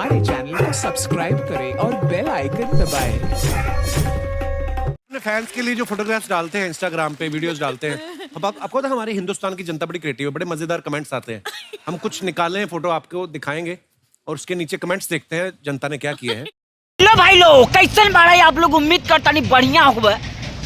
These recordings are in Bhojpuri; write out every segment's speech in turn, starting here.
हमारे चैनल को सब्सक्राइब करें और बेल आइकन दबाएं। अपने फैंस के लिए जो फोटोग्राफ्स डालते हैं इंस्टाग्राम पे, वीडियोस डालते हैं, अब आपको तो हमारे हिंदुस्तान की जनता बड़ी क्रिएटिव है, बड़े मजेदार कमेंट्स आते हैं। हम कुछ निकाले हैं फोटो, आपको दिखाएंगे और उसके नीचे कमेंट्स देखते हैं जनता ने क्या किए हैं। लो भाई लोग, कैसन बाड़ा आप लोग? उम्मीद करता नहीं बढ़िया होगा।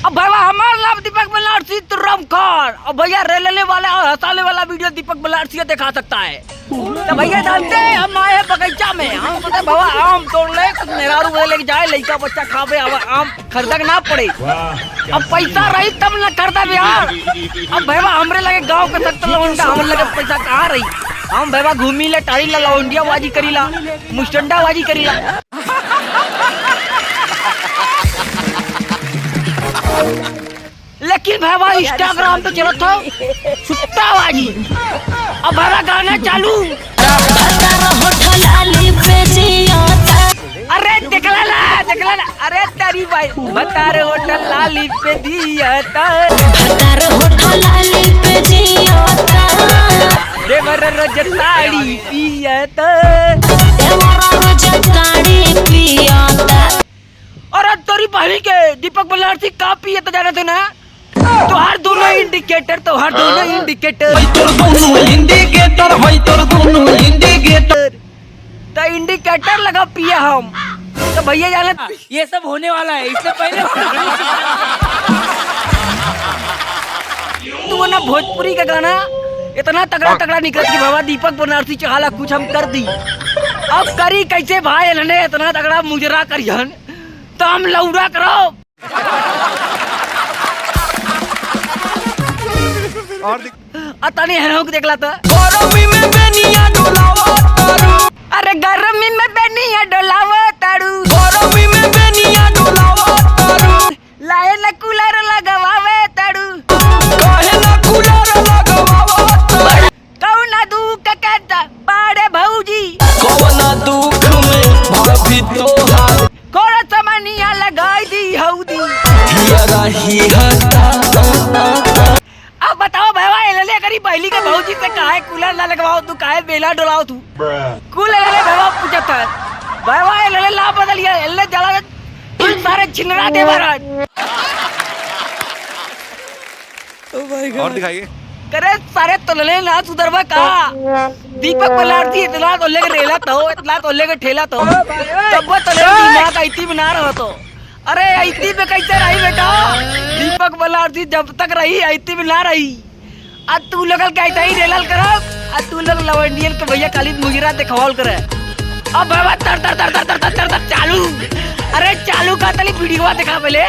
अब भैया हमारा नाम दीपक बल्लारसी तुरमखार, और भैया रेलने वाला और हंसाने वाला वीडियो दीपक बल्लारसी देखा सकता है। तो भैया जानते हैं हम आए बगीचा में, हम सोचे भैया आम तोड़ ले, कुछ मेहरारू लेके जाए, लड़का बच्चा खावे, आम खरीदक ना पड़े। अब पैसा रही तब न खरीदा यार। अब भैया हमरे लगे गाँव के सकते लौंडा, हम लगे पैसा कहाँ रही। हम भैया घूमी ले, टाड़ी ला, लौंडिया बाजी करीला, मुस्टंडा बाजी करीला। लेकिन भाई इंस्टाग्राम पे चलो था सुट्टाबाजी। अब भाई गाना चालू। अरे देखला ला, अरे तेरी भाई बता रहे होटल लाली पे दिया था, देवर रोज ताड़ी पिया था, अरे तोरी पहली के दीपक बल्लारसी का पिए तो जाना थे ना। तो हर दोनों इंडिकेटर, तो हर दोनों इंडिकेटर, तो इंडिकेटर लगा पिए हम। तो भैया जाना ये सब होने वाला है, इससे पहले तू ना भोजपुरी का गाना इतना तगड़ा निकल के बाबा दीपक बल्लारसी चाहला कुछ हम कर दी। अब करी कैसे भाई, इन्होंने इतना तगड़ा मुजरा करियन तो हम लौड़ा करो। और अतनी है देखला था गरमी में बेनिया डोलावा तारू, अरे गरमी में बेनिया डोलावा तारू, गरमी में बेनिया डोलावा तारू, लाए न कूलर लगावे तारू, काहे न कूलर लगावा तारू, कौना दुख कहता बाड़े भौजी, कौना दुख में भाभी तोहार, कोरा समनिया लगाई दी हौदी, अब बताओ भैया ले करी पहली के भौजी से काहे कूलर ना लगवाओ तू, काहे बेला डोलाओ तू, कूलर ले भैया पूछत है भैया ले ला बदलिया ले जला सारे छिनरा दे महाराज। ओ भाई गॉड, और दिखाइए। करे सारे तोले ना सुधरवा का दीपक बल्लारसी इतना तो लेके रेला तो, इतना तो लेके ठेला तो, तब वो तोले दिमाग आईती बना रहा तो। अरे आईती पे कैसे रही बेटा? दीपक बल्लारसी जब तक रही आईती में ना रही। आज तू लोग कहता ही रेलल करब, आज तू लोग लवंडियन के भैया काली मुजरा दिखवाल करे। अब बाबा तर तर तर तर तर तर तर चालू, अरे चालू का तली वीडियो दिखा पहले।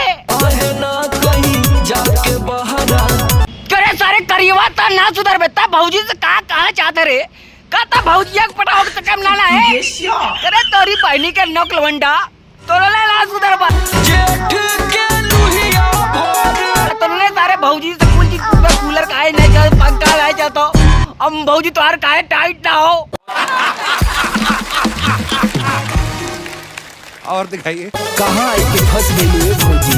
करे सारे करिएवा ता ना सुधर बेटा, भौजी से कहा चाहते रे? कहता भौजिया के पटा होके कम लाना है। करे तोरी बहनी के नक लवंडा तोरे ला सुधर बा जेठ के लुहिया भोर, तोरे सारे भौजी से कुल चीज कूलर काहे नहीं चल, पंखा नहीं चलता, हम भौजी तोहार काहे टाइट ना हो। और दिखाइए। कहाँ आई के फंस गई है भौजी?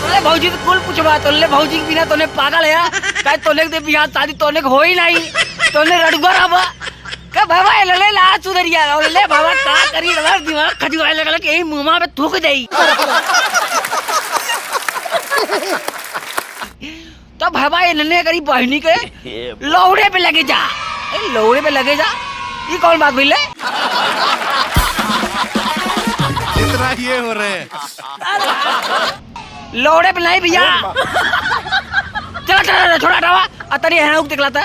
तोले भौजी से कुल पूछवा, तोले भौजी के बिना तोने पागल है काहे? तोले के बियाह शादी तोने हो ही नहीं, तोने रडुआ रहा का बाबा ले ला सुधरिया और ले बाबा का करी रहा, दिमाग खजुआए लगल कि यही मुंह में थूक जाई। तो बाबा इन्होंने करी बहनी के लौड़े पे लगे जा, लौड़े पे लगे जा, ये कौन बात बोले? इतना ये हो रहे हैं लौड़े पे नहीं भैया, चला चला छोड़ा हटावा। अतरी है दिखलाता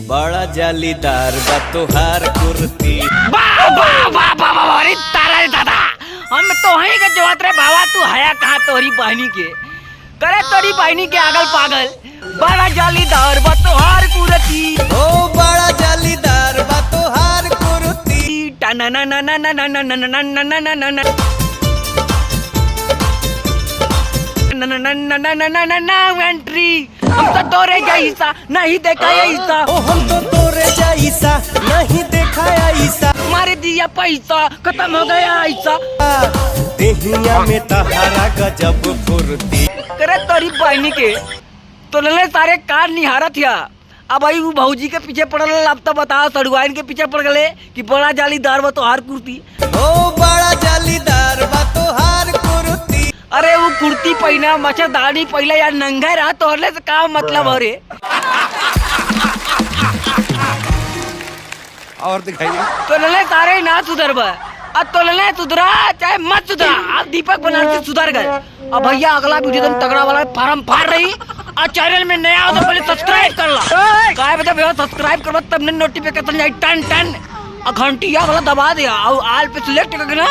बड़ा जालीदार बा तोहार कुर्ती, वाह वाह वाह वाह वाह, अरे तारा रे दादा, हम तो वहीं के जवाब रे बाबा, तू हया कहाँ तोरी बहनी के? करे तोरी बहनी के आगल पागल, बड़ा जालीदार बा तोहार कुर्ती, ओ बड़ा जालीदार बा तोहार कुर्ती, ना ना ना ना ना ना ना ना ना ना ना ना ना ना ना एंट्री, हम तो तोरे जैसा नहीं देखा ऐसा, ओ हम तो तोरे जैसा नहीं देखा ऐसा, मारे दिया पैसा खत्म हो गया ऐसा, देहिया में तहारा गजब फुर्ती। करे तोरी बहनी के तो लले सारे कार निहारत या अब भाई वो भौजी के पीछे पड़ल, अब तो बताओ सड़ुआइन के पीछे पड़ गए कि बड़ा जालीदार बा तोहार कुर्ती। ओ बड़ा जालीदार बा तोहार कुर्ती। अरे वो कुर्ती पहना, मच्छरदानी पहला यार, नंगा रहा तोहरे से का मतलब हो रे। और दिखाइए। तो लले सारे ना सुधर बा, अब तो लले सुधरा चाहे मत सुधरा, अब दीपक बनारसी सुधर गए। अब भैया अगला वीडियो तुम तगड़ा वाला फार्म फाड़ रही और चैनल में नया हो तो पहले सब्सक्राइब कर ला। काय बता भैया सब्सक्राइब करबा तब ने नोटिफिकेशन जाई टन टन और घंटिया वाला दबा दिया और आल पे सिलेक्ट करके ना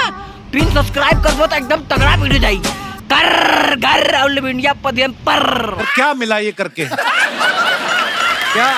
पिन सब्सक्राइब करबो तो एकदम तगड़ा वीडियो जाई। कर घर ऑल इंडिया पदियम पर। और क्या मिला ये करके? क्या